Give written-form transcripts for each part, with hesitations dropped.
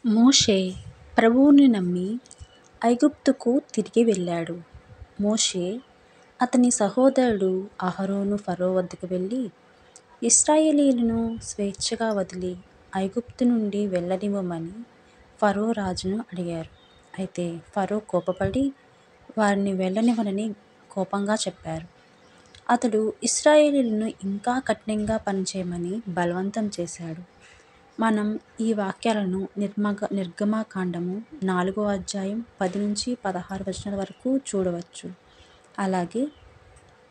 మోషే ప్రభువుని నమ్మి ఐగుప్తుకు తిరిగి వెళ్ళాడు. మోషే, అతని సహోదరుడు అహరోను ఫరో వద్దకు వెళ్ళి, ఇశ్రాయేలీయులను స్వేచ్ఛగా వదిలి ఐగుప్తు నుండి వెళ్ళనివ్వమని ఫరో రాజును అడిగారు. అయితే ఫరో కోపపడి వారిని వెళ్ళనివ్వనని కోపంగా చెప్పారు. అతడు ఇశ్రాయేలీయులను ఇంకా కఠినంగా పనిచేయమని బలవంతం చేశాడు. మనం ఈ వాక్యాలను నిర్గమాకాండము 4వ అధ్యాయం 10-16 వచనాల వరకు చూడవచ్చు. అలాగే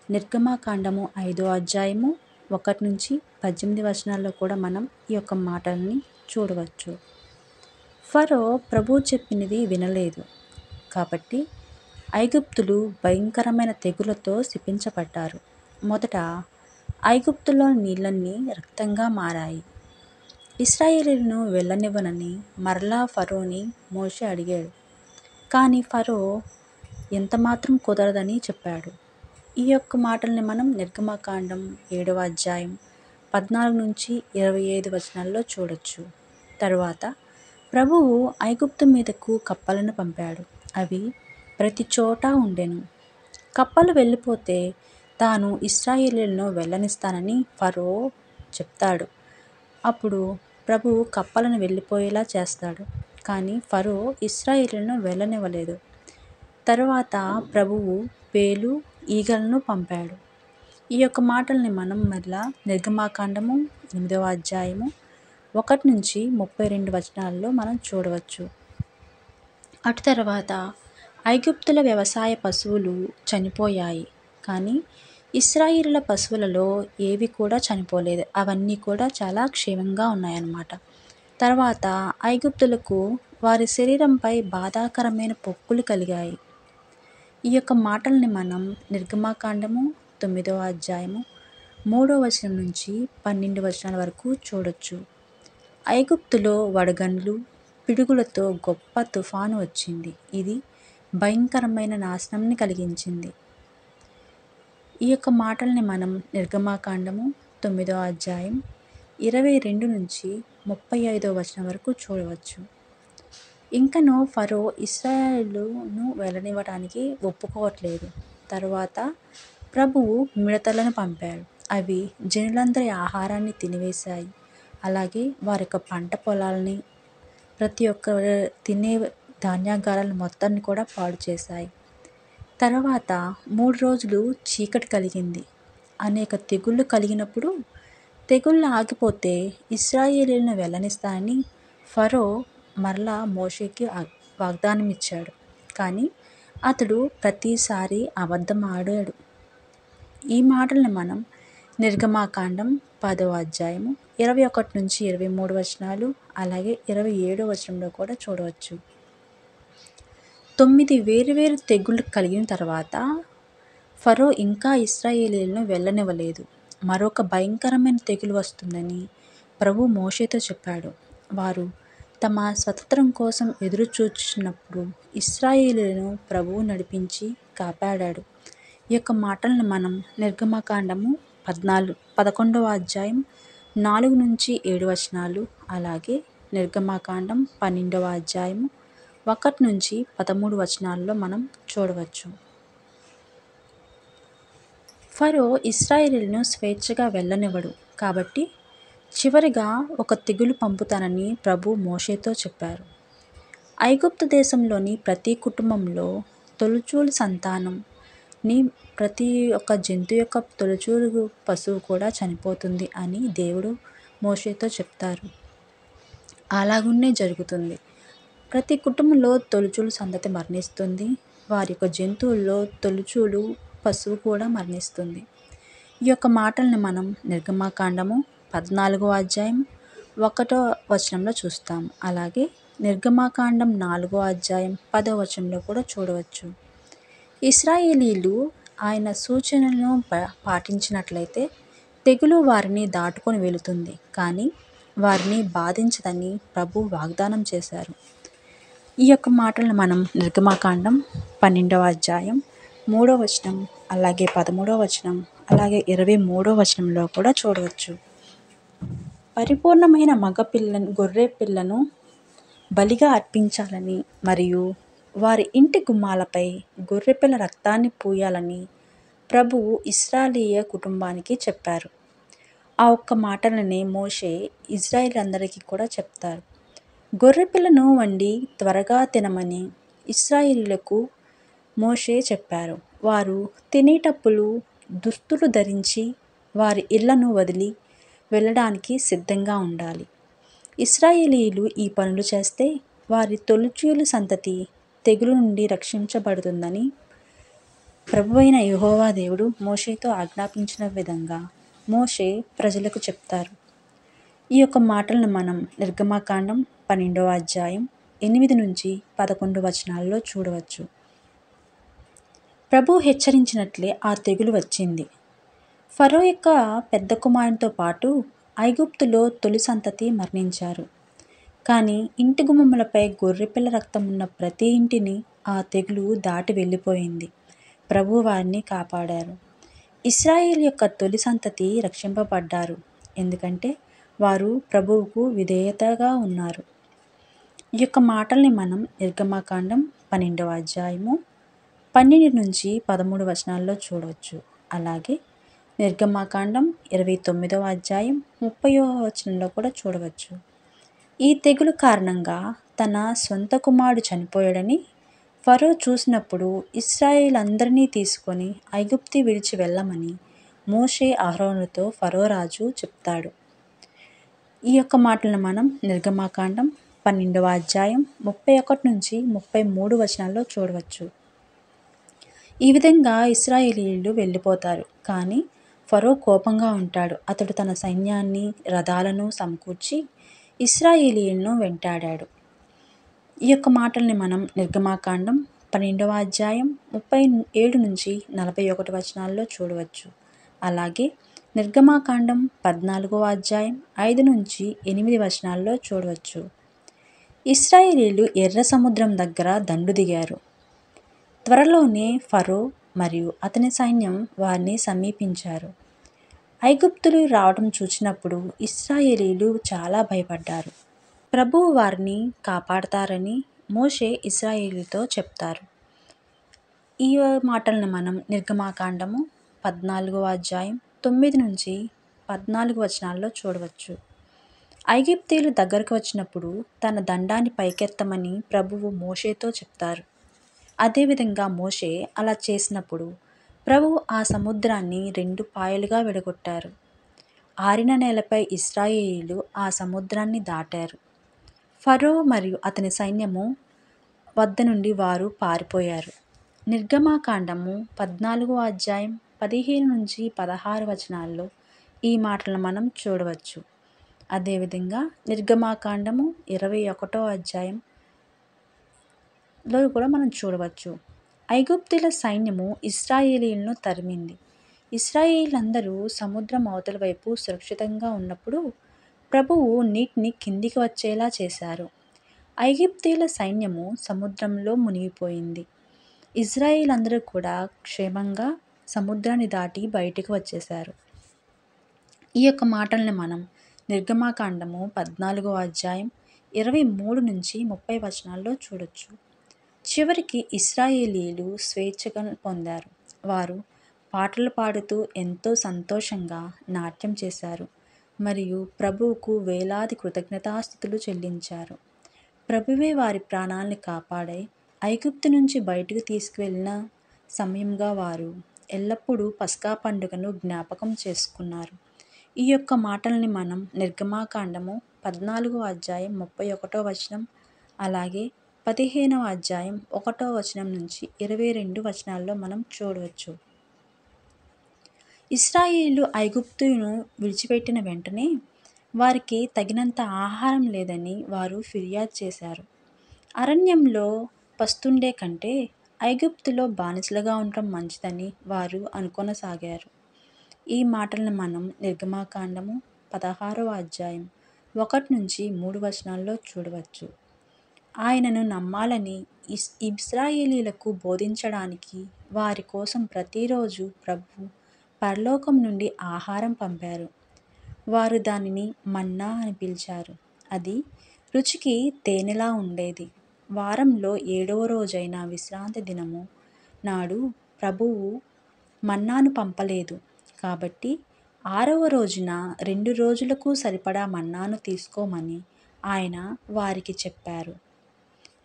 నిర్గమాకాండము 5వ అధ్యాయము 1-18 వచనాల్లో కూడా మనం ఈ యొక్క మాటల్ని చూడవచ్చు. ఫరో ప్రభువు చెప్పినది వినలేదు కాబట్టి ఐగుప్తులు భయంకరమైన తెగులతో శపించబడ్డారు. మొదట ఐగుప్తులో నీళ్ళన్నీ రక్తంగా మారాయి. ఇశ్రాయేలీయులను వెళ్ళనివ్వనని మరలా ఫరోని మోషే అడిగాడు. కానీ ఫరో ఎంతమాత్రం కుదరదని చెప్పాడు. ఈ యొక్క మాటల్ని మనం నిర్గమాకాండం 7వ అధ్యాయం 14-25 వచనాల్లో చూడొచ్చు. తరువాత ప్రభువు ఐగుప్తు మీదకు కప్పలను పంపాడు. అవి ప్రతి చోట ఉండెను. కప్పలు వెళ్ళిపోతే తాను ఇశ్రాయేలీయులను వెళ్ళనిస్తానని ఫరో చెప్తాడు. అప్పుడు ప్రభువు కప్పలను వెళ్ళిపోయేలా చేస్తాడు. కానీ ఫరో ఇశ్రాయేలీయులను వెళ్ళనివ్వలేదు. తరువాత ప్రభువు పేలు, ఈగలను పంపాడు. ఈ యొక్క మాటల్ని మనం మరలా నిర్గమాకాండము 8వ అధ్యాయము 1-32 వచనాల్లో మనం చూడవచ్చు. అటు తర్వాత ఐగుప్తుల వ్యవసాయ పశువులు చనిపోయాయి. కానీ ఇశ్రాయేలీయుల పశువులలో ఏవి కూడా చనిపోలేదు. అవన్నీ కూడా చాలా క్షేమంగా ఉన్నాయన్నమాట. తర్వాత ఐగుప్తులకు వారి శరీరంపై బాధాకరమైన పొక్కులు కలిగాయి. ఈ యొక్క మాటల్ని మనం నిర్గమాకాండము 9వ అధ్యాయము 3వ వచనం నుంచి 12 వచనాల వరకు చూడొచ్చు. ఐగుప్తులో వడగండ్లు, పిడుగులతో గొప్ప తుఫాను వచ్చింది. ఇది భయంకరమైన నాశనాన్ని కలిగించింది. ఈ యొక్క మాటల్ని మనం నిర్గమాకాండము 9వ అధ్యాయం 22-35 వచనం వరకు చూడవచ్చు. ఇంకనూ ఫరో ఇశ్రాయేలును వెళ్ళనివ్వడానికి ఒప్పుకోవట్లేదు. తరువాత ప్రభువు మిడతలను పంపాడు. అవి జనులందరి ఆహారాన్ని తినివేశాయి. అలాగే వారి యొక్క పంట పొలాలని, ప్రతి ఒక్క తినే ధాన్యాగారాలను మొత్తాన్ని కూడా పాడు చేశాయి. తర్వాత 3 రోజులు చీకటి కలిగింది. అనేక తెగుళ్ళు కలిగినప్పుడు తెగుళ్ళు ఆగిపోతే ఇశ్రాయేలీయులను వెళ్ళనిస్తానని ఫరో మరలా మోషేకి వాగ్దానం ఇచ్చాడు. కానీ అతడు ప్రతిసారి అబద్ధం ఆడాడు. ఈ మాటల్ని మనం నిర్గమాకాండం 10వ అధ్యాయము 21-23 వచనాలు, అలాగే 27వ వచనంలో కూడా చూడవచ్చు. 9 వేరువేరు తెగుళ్ళు కలిగిన తర్వాత ఫరో ఇంకా ఇశ్రాయేలీయులను వెళ్ళనివ్వలేదు. మరొక భయంకరమైన తెగులు వస్తుందని ప్రభు మోషేతో చెప్పాడు. వారు తమ స్వతంత్రం కోసం ఎదురు చూస్తున్నప్పుడు ఇశ్రాయేలీయులను ప్రభువు నడిపించి కాపాడాడు. ఈ యొక్క మాటలను మనం నిర్గమాకాండము 11వ అధ్యాయం 4-7 వచనాలు, అలాగే నిర్గమాకాండం 12వ అధ్యాయము 1-13 వచనాల్లో మనం చూడవచ్చు. ఫరో ఇశ్రాయేలీయులను స్వేచ్ఛగా వెళ్ళనివ్వడు కాబట్టి చివరిగా ఒక తెగులు పంపుతానని ప్రభు మోషేతో చెప్పారు. ఐగుప్తు దేశంలోని ప్రతి కుటుంబంలో తొలిచూలు సంతానంని, ప్రతి ఒక్క జంతు యొక్క తొలిచూలు పశువు కూడా చనిపోతుంది అని దేవుడు మోషేతో చెప్తారు. అలాగున్నే జరుగుతుంది. ప్రతి కుటుంబంలో తొలిచూలు సంతతి మరణిస్తుంది. వారి యొక్క జంతువుల్లో తొలిచూలు పశువు కూడా మరణిస్తుంది. ఈ యొక్క మాటల్ని మనం నిర్గమాకాండము 14వ అధ్యాయం 1వ వచనంలో చూస్తాం. అలాగే నిర్గమాకాండం 4వ అధ్యాయం 10వ వచనంలో కూడా చూడవచ్చు. ఇశ్రాయేలీయులు ఆయన సూచనలను పాటించినట్లయితే తెగులు వారిని దాటుకొని వెళుతుంది, కానీ వారిని బాధించదని ప్రభు వాగ్దానం చేశారు. ఈ యొక్క మాటలను మనం నిర్గమాకాండం 12వ అధ్యాయం 3వ వచనం, అలాగే 13వ వచనం, అలాగే 23వ వచనంలో కూడా చూడవచ్చు. పరిపూర్ణమైన గొర్రె పిల్లను బలిగా అర్పించాలని మరియు వారి ఇంటి గుమ్మాలపై గొర్రెపిల్ల రక్తాన్ని పూయాలని ప్రభువు ఇశ్రాయేలీయ కుటుంబానికి చెప్పారు. ఆ ఒక్క మాటలనే మోషే ఇజ్రాయేల్ అందరికీ కూడా చెప్తారు. గొర్రెపిల్లను వండి త్వరగా తినమని ఇశ్రాయేలీయులకు మోషే చెప్పారు. వారు తినేటప్పుడు దుస్తులు ధరించి వారి ఇళ్లను వదిలి వెళ్ళడానికి సిద్ధంగా ఉండాలి. ఇశ్రాయేలీయులు ఈ పనులు చేస్తే వారి తొలిచూలు సంతతి తెగులు నుండి రక్షించబడుతుందని ప్రభువైన యెహోవా దేవుడు మోషేతో ఆజ్ఞాపించిన విధంగా మోషే ప్రజలకు చెప్తారు. ఈ యొక్క మాటలను మనం నిర్గమకాండం 12వ అధ్యాయం 8 నుంచి 11 వచనాల్లో చూడవచ్చు. ప్రభు హెచ్చరించినట్లే ఆ తెగులు వచ్చింది. ఫరో యొక్క పెద్ద కుమారునితో పాటు ఐగుప్తులో తొలి సంతతి మరణించారు. కానీ ఇంటి గుమ్మములపై గొర్రెపిల్ల రక్తం ఉన్న ప్రతి ఇంటిని ఆ తెగులు దాటి వెళ్ళిపోయింది. ప్రభు వారిని కాపాడారు. ఇశ్రాయేల్ యొక్క తొలి సంతతి రక్షింపబడ్డారు. ఎందుకంటే వారు ప్రభువుకు విధేయతగా ఉన్నారు. ఈ యొక్క మాటల్ని మనం నిర్గమకాండం 12వ అధ్యాయము 12 నుంచి 13 వచనాల్లో చూడవచ్చు. అలాగే నిర్గమకాండం 29వ అధ్యాయం 30వ వచనంలో కూడా చూడవచ్చు. ఈ తెగులు కారణంగా తన సొంత కుమారుడు చనిపోయాడని ఫరో చూసినప్పుడు ఇశ్రాయేల్ అందరినీ తీసుకొని ఐగుప్తు విడిచి వెళ్ళమని మోషే అహరోనుతో ఫరో రాజు చెప్తాడు. ఈ యొక్క మాటలను మనం నిర్గమకాండం 12వ అధ్యాయం 31 నుంచి 33 వచనాల్లో చూడవచ్చు. ఈ విధంగా ఇశ్రాయేలీయులు వెళ్ళిపోతారు. కానీ ఫరో కోపంగా ఉంటాడు. అతడు తన సైన్యాన్ని రథాలను సమకూర్చి ఇశ్రాయేలీయులను వెంటాడాడు. ఈ యొక్క మాటల్ని మనం నిర్గమకాండం 12వ అధ్యాయం 37 నుంచి 41 వచనాల్లో చూడవచ్చు. అలాగే నిర్గమకాండం 14వ అధ్యాయం 5 నుంచి 8 వచనాల్లో చూడవచ్చు. ఇశ్రాయేలీయులు ఎర్ర సముద్రం దగ్గర దండు దిగారు. త్వరలోనే ఫరో మరియు అతని సైన్యం వారిని సమీపించారు. ఐగుప్తులు రావడం చూసినప్పుడు ఇశ్రాయేలీయులు చాలా భయపడ్డారు. ప్రభువు వారిని కాపాడతారని మోషే ఇశ్రాయేలీయులతో చెప్తారు. ఈ మాటలను మనం నిర్గమకాండము 14వ అధ్యాయం 9 నుంచి 14 వచనాల్లో చూడవచ్చు. ఐగుప్తీయులు దగ్గరకు వచ్చినప్పుడు తన దండాన్ని పైకెత్తమని ప్రభువు మోషేతో చెప్తారు. అదేవిధంగా మోషే అలా చేసినప్పుడు ప్రభువు ఆ సముద్రాన్ని 2 పాయలుగా విడగొట్టారు. ఆరిన నేలపై ఇశ్రాయేలీయులు ఆ సముద్రాన్ని దాటారు. ఫరో మరియు అతని సైన్యము వద్ద నుండి వారు పారిపోయారు. నిర్గమకాండము 14వ అధ్యాయం 15 నుంచి 16 వచనాల్లో ఈ మాటలను మనం చూడవచ్చు. అదేవిధంగా నిర్గమకాండము 21వ అధ్యాయంలో కూడా మనం చూడవచ్చు. ఐగుప్తుల సైన్యము ఇశ్రాయేలీయులను తరిమింది. ఇశ్రాయేలీయులందరూ సముద్రం అవతల వైపు సురక్షితంగా ఉన్నప్పుడు ప్రభువు నీటిని కిందికి వచ్చేలా చేశారు. ఐగుప్తీయుల సైన్యము సముద్రంలో మునిగిపోయింది. ఇశ్రాయేల్ అందరూ కూడా క్షేమంగా సముద్రాన్ని దాటి బయటకు వచ్చేశారు. ఈ యొక్క మాటల్ని మనం నిర్గమకాండము 14వ అధ్యాయం 23 నుంచి 30 వచనాల్లో చూడొచ్చు. చివరికి ఇశ్రాయేలీయులు స్వేచ్ఛగా పొందారు. వారు పాటలు పాడుతూ ఎంతో సంతోషంగా నాట్యం చేశారు మరియు ప్రభువుకు వేలాది కృతజ్ఞతాస్తుతులు చెల్లించారు. ప్రభువే వారి ప్రాణాలను కాపాడి ఐగుప్తు నుంచి బయటకు తీసుకువెళ్ళిన సమయంగా వారు ఎల్లప్పుడూ పస్కా పండుగను జ్ఞాపకం చేసుకున్నారు. ఈ యొక్క మాటల్ని మనం నిర్గమకాండము 14వ అధ్యాయం 31వ వచనం అలాగే 15వ అధ్యాయం 1వ వచనం నుంచి 22 వచనాల్లో మనం చూడవచ్చు. ఇశ్రాయేలీయులు ఐగుప్తును విడిచిపెట్టిన వెంటనే వారికి తగినంత ఆహారం లేదని వారు ఫిర్యాదు చేశారు. అరణ్యంలో పస్తుండే కంటే ఐగుప్తులో బానిసలుగా ఉండటం మంచిదని వారు అనుకొనసాగారు. ఈ మాటలను మనం నిర్గమకాండము 16వ అధ్యాయం 1 నుంచి 3 వచనాల్లో చూడవచ్చు. ఆయనను నమ్మాలని ఇశ్రాయేలీయులకు బోధించడానికి వారి కోసం ప్రతిరోజు ప్రభువు పరలోకం నుండి ఆహారం పంపారు. వారు దానిని మన్నా అని పిలిచారు. అది రుచికి తేనెలా ఉండేది. వారంలో 7వ రోజైన విశ్రాంతి దినము నాడు ప్రభువు మన్నాను పంపలేదు. కాబట్టి 6వ రోజున 2 రోజులకు సరిపడా మన్నాను తీసుకోమని ఆయన వారికి చెప్పారు.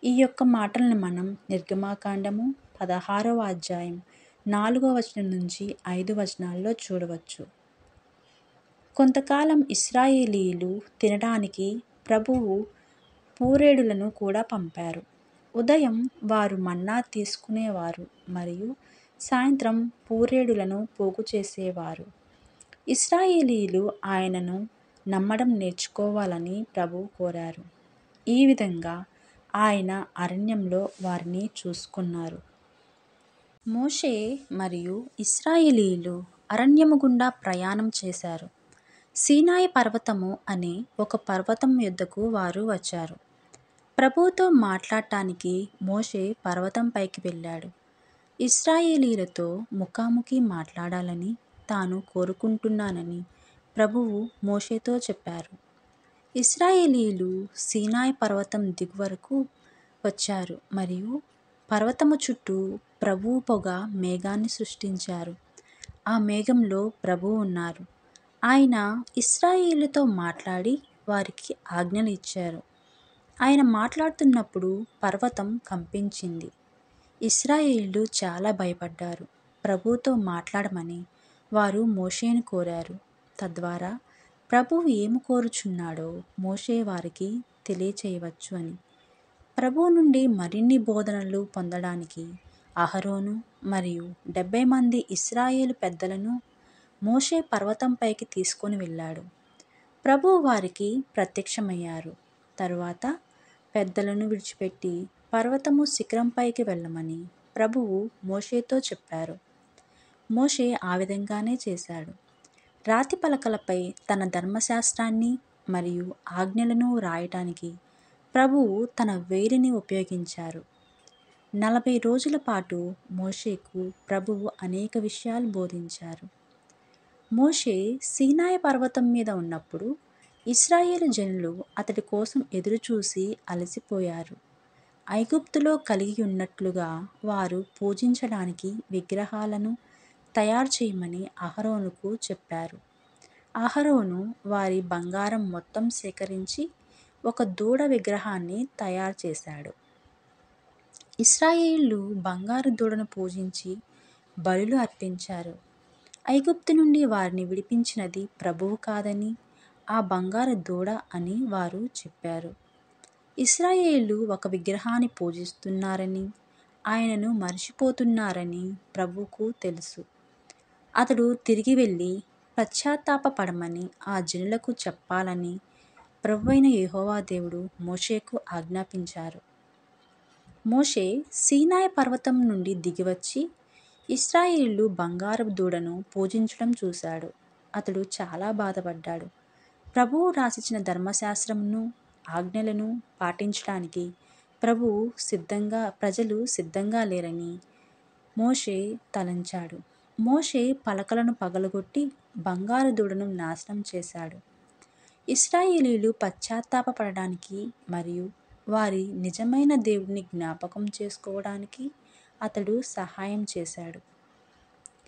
ఈ యొక్క మాటలను మనం నిర్గమాకాండము 16వ అధ్యాయం 4వ వచనం నుంచి 5 వచనాల్లో చూడవచ్చు. కొంతకాలం ఇశ్రాయేలీయులు తినడానికి ప్రభువు పూరేడులను కూడా పంపారు. ఉదయం వారు మన్నా తీసుకునేవారు మరియు సాయంత్రం పూరేడులను పోగు చేసేవారు. ఇశ్రాయేలీయులు ఆయనను నమ్మడం నేర్చుకోవాలని ప్రభువు కోరారు. ఈ విధంగా ఆయన అరణ్యంలో వారిని చూసుకున్నారు. మోషే మరియు ఇశ్రాయేలీయులు అరణ్యము గుండా ప్రయాణం చేశారు. సీనాయి పర్వతము అనే ఒక పర్వతం యొద్దకు వారు వచ్చారు. ప్రభువుతో మాట్లాడటానికి మోషే పర్వతం పైకి వెళ్ళాడు. ఇశ్రాయేలీయులతో ముఖాముఖి మాట్లాడాలని తాను కోరుకుంటున్నానని ప్రభువు మోషేతో చెప్పారు. ఇశ్రాయేలీయులు సీనాయి పర్వతం దిగువరకు వచ్చారు మరియు పర్వతము చుట్టూ ప్రభువు పొగ మేఘాన్ని సృష్టించారు. ఆ మేఘంలో ప్రభువు ఉన్నారు. ఆయన ఇశ్రాయేలుతో మాట్లాడి వారికి ఆజ్ఞలు ఇచ్చారు. ఆయన మాట్లాడుతున్నప్పుడు పర్వతం కంపించింది. ఇశ్రాయేలీయులు చాలా భయపడ్డారు. ప్రభువుతో మాట్లాడమని వారు మోషేను కోరారు. తద్వారా ప్రభువు ఏమి కోరుచున్నాడో మోషే వారికి తెలియచేయవచ్చు అని. ప్రభువు నుండి మరిన్ని బోధనలు పొందడానికి అహరోను మరియు 70 మంది ఇశ్రాయేలు పెద్దలను మోషే పర్వతంపైకి తీసుకొని వెళ్ళాడు. ప్రభువు వారికి ప్రత్యక్షమయ్యారు. తరువాత పెద్దలను విడిచిపెట్టి పర్వతము శిఖరంపైకి వెళ్ళమని ప్రభువు మోషేతో చెప్పారు. మోషే ఆ విధంగానే చేశాడు. రాతి పలకలపై తన ధర్మశాస్త్రాన్ని మరియు ఆజ్ఞలను రాయటానికి ప్రభువు తన వేలిని ఉపయోగించారు. 40 రోజుల పాటు మోషేకు ప్రభువు అనేక విషయాలు బోధించారు. మోషే సీనాయి పర్వతం మీద ఉన్నప్పుడు ఇశ్రాయేలు జనులు అతడి కోసం ఎదురుచూసి అలసిపోయారు. ఐగుప్తులో కలిగి ఉన్నట్లుగా వారు పూజించడానికి విగ్రహాలను తయారు చేయమని అహరోనుకు చెప్పారు. అహరోను వారి బంగారం మొత్తం సేకరించి ఒక దూడ విగ్రహాన్ని తయారు చేశాడు. ఇశ్రాయేలీయులు బంగారు దూడను పూజించి బలులు అర్పించారు. ఐగుప్తు నుండి వారిని విడిపించినది ప్రభువు కాదని, ఆ బంగారు దూడ అని వారు చెప్పారు. ఇశ్రాయేలీయులు ఒక విగ్రహాన్ని పూజిస్తున్నారని, ఆయనను మర్చిపోతున్నారని ప్రభువుకు తెలుసు. అతడు తిరిగి వెళ్ళి పశ్చాత్తాపపడమని ఆ జనులకు చెప్పాలని ప్రభువైన యెహోవా దేవుడు మోషేకు ఆజ్ఞాపించారు. మోషే సీనాయి పర్వతం నుండి దిగివచ్చి ఇశ్రాయేలీయులు బంగారపు దూడను పూజించడం చూశాడు. అతడు చాలా బాధపడ్డాడు. ప్రభువు రాసిచ్చిన ధర్మశాస్త్రమును ఆజ్ఞలను పాటించడానికి ప్రజలు సిద్ధంగా లేరని మోషే తలంచాడు. మోషే పలకలను పగలగొట్టి బంగారు దూడను నాశనం చేశాడు. ఇశ్రాయేలీయులు పశ్చాత్తాపపడడానికి మరియు వారి నిజమైన దేవుడిని జ్ఞాపకం చేసుకోవడానికి అతడు సహాయం చేశాడు.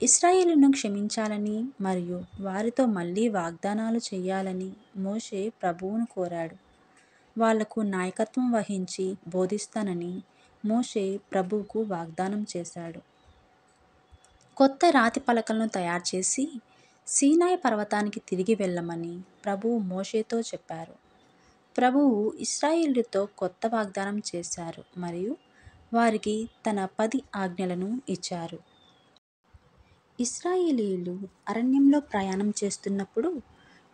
ఇశ్రాయేలును క్షమించాలని మరియు వారితో మళ్ళీ వాగ్దానాలు చేయాలని మోషే ప్రభువును కోరాడు. వాళ్లకు నాయకత్వం వహించి బోధిస్తానని మోషే ప్రభువుకు వాగ్దానం చేశాడు. కొత్త రాతి పలకలను తయారు చేసి సీనాయి పర్వతానికి తిరిగి వెళ్ళమని ప్రభువు మోషేతో చెప్పారు. ప్రభువు ఇశ్రాయేలీయులతో కొత్త వాగ్దానం చేశారు మరియు వారికి తన 10 ఆజ్ఞలను ఇచ్చారు. ఇశ్రాయేలీయులు అరణ్యంలో ప్రయాణం చేస్తున్నప్పుడు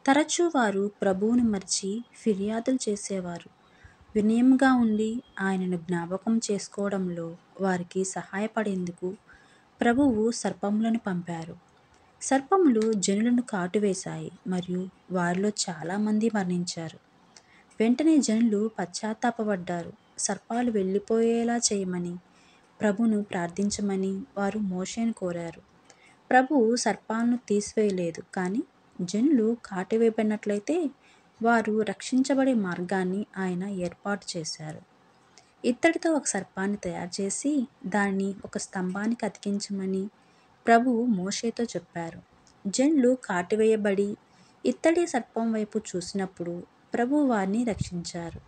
తరచూ వారు ప్రభువును మరిచి ఫిర్యాదులు చేసేవారు. వినయంగా ఉండి ఆయనను జ్ఞాపకం చేసుకోవడంలో వారికి సహాయపడేందుకు ప్రభువు సర్పములను పంపారు. సర్పములు జనులను కాటువేశాయి మరియు వారిలో చాలామంది మరణించారు. వెంటనే జనులు పశ్చాత్తాపపడ్డారు. సర్పాలు వెళ్ళిపోయేలా చేయమని ప్రభువును ప్రార్థించమని వారు మోషేను కోరారు. ప్రభువు సర్పాలను తీసివేయలేదు, కానీ జనులు కాటువేయబడినట్లయితే వారు రక్షించబడే మార్గాన్ని ఆయన ఏర్పాటు చేశారు. ఇత్తడితో ఒక సర్పాన్ని తయారు చేసి దాన్ని ఒక స్తంభానికి అతికించమని ప్రభువు మోషేతో చెప్పారు. జనులు కాటివేయబడి ఇత్తడి సర్పం వైపు చూసినప్పుడు ప్రభువు వారిని రక్షించారు.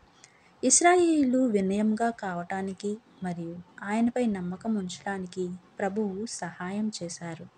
ఇశ్రాయేలీయులు వినయంగా కావటానికి మరియు ఆయనపై నమ్మకం ఉంచడానికి ప్రభువు సహాయం చేశారు.